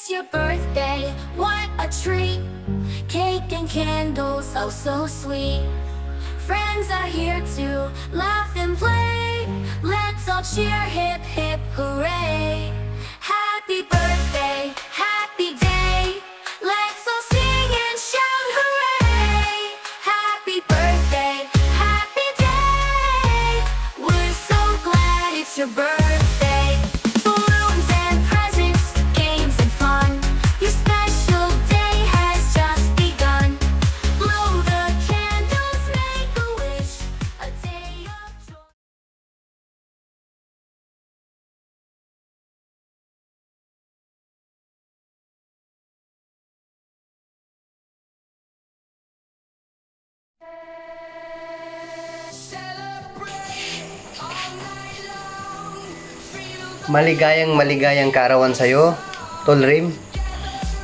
It's your birthday, what a treat. Cake and candles, oh so sweet. Friends are here to laugh and play. Let's all cheer, hip hip hooray. Happy birthday, happy day. Let's all sing and shout hooray. Happy birthday, happy day. We're so glad it's your birthday. Balloons and presents, games and fun. Your special day has just begun. Blow the candles, make a wish. A day of joy. Maligayang kaarawan sa'yo, Tol Rim.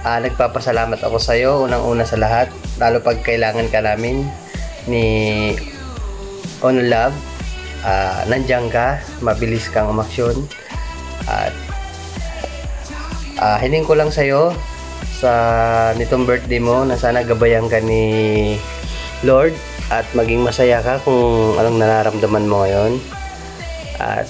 Nagpapasalamat ako sa'yo, unang-una sa lahat, lalo pag kailangan ka namin ni On Love. Nandiyan ka, mabilis kang umaksyon. At hiling ko lang sa'yo sa nitong birthday mo na sana gabayan ka ni Lord at maging masaya ka kung anong nararamdaman mo ngayon. At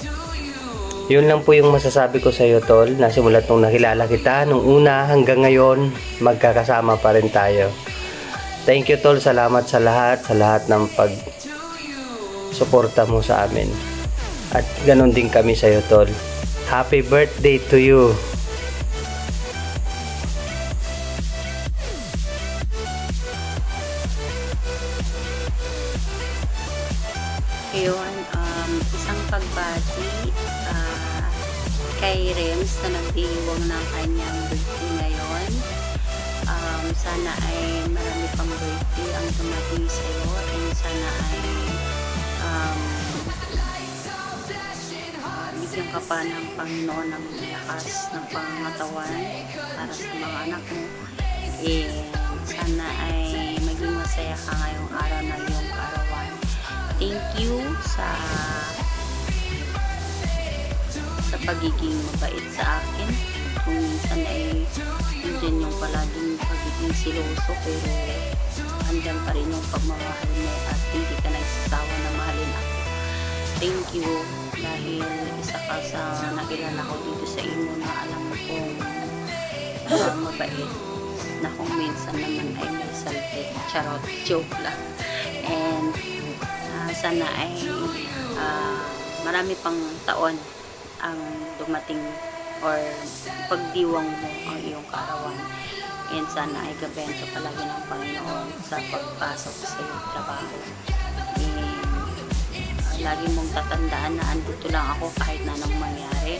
yun lang po yung masasabi ko sa iyo, Tol, na simulat nung nakilala kita nung una hanggang ngayon, magkakasama pa rin tayo. Thank you, Tol. Salamat sa lahat ng pag-suporta mo sa amin. At ganun din kami sa iyo, Tol. Happy birthday to you. Yun, isang pagbati kay Rems na nagdiwang ng kanyang birthday ngayon. Sana ay marami pang birthday ang dumating sa iyo, and sana ay bigyan ka pa ng Panginoon ng lakas ng pangangatawan para sa mga anak mo. Sana ay maging masaya ka ngayong araw na iyong kaarawan. Thank you sa pagiging mabait sa akin. Kung minsan ay andyan yung palaging pagiging siloso, pero andyan pa rin yung pagmamahal mo at hindi ka nagsasawa na mahalin ako. Thank you dahil isa ka sa nakilala ko dito sa inyo na alam mo kung mabait, na kung minsan naman ay may salpit, charot, joke lang. And sana ay marami pang taon ang dumating or pagdiwang mo ang iyong kaarawan, and sana ay gabayan ka palagi ng Panginoon sa pagpasok sa iyong trabaho. Lagi mong tatandaan na andito lang ako kahit na anong mangyari,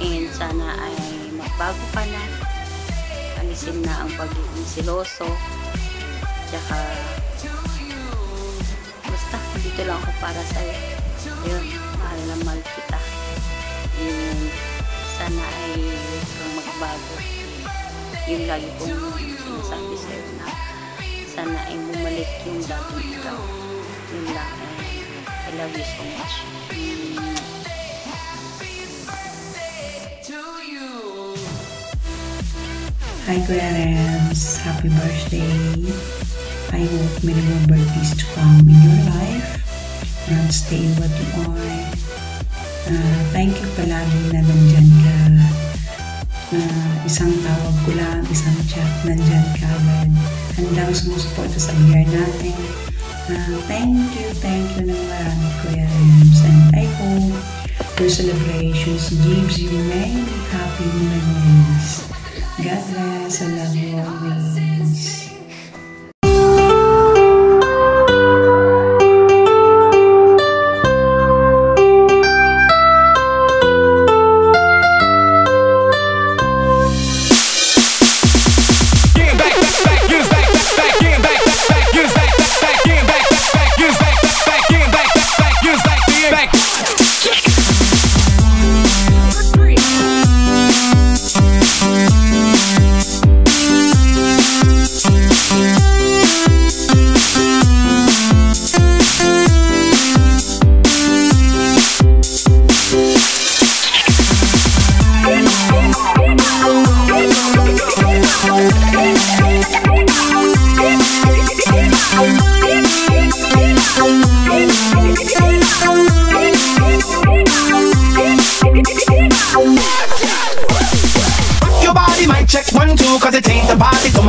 and sana ay magbago ka na, alisin na ang pagiging siloso, tsaka basta dito lang ako para sa'yo. Ayun, mahal na mahal kita. And sana ay kung magbago, yung lagi kong sinasabi sa'yo na sana ay bumalik yung dating ikaw. Yun lang, and I love you so much. Hi Kuya Rems, happy birthday. I hope many more birthdays to come in your life and stay what you are. Thank you palagi na nandyan ka. Isang tawag ko lang, isang chat, nandyan ka agad. Handang sumusuporta sa biyar natin. Thank you ng marami Kuya Rems, and I hope your celebrations gives you many happy memories. God bless, I love you always.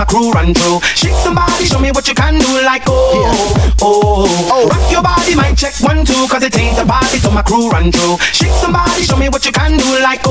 crew run through. Shake somebody, show me what you can do. Like rock your body, mic check 1 2, cause it ain't a party till my crew run through. Shake somebody, show me what you can do. Like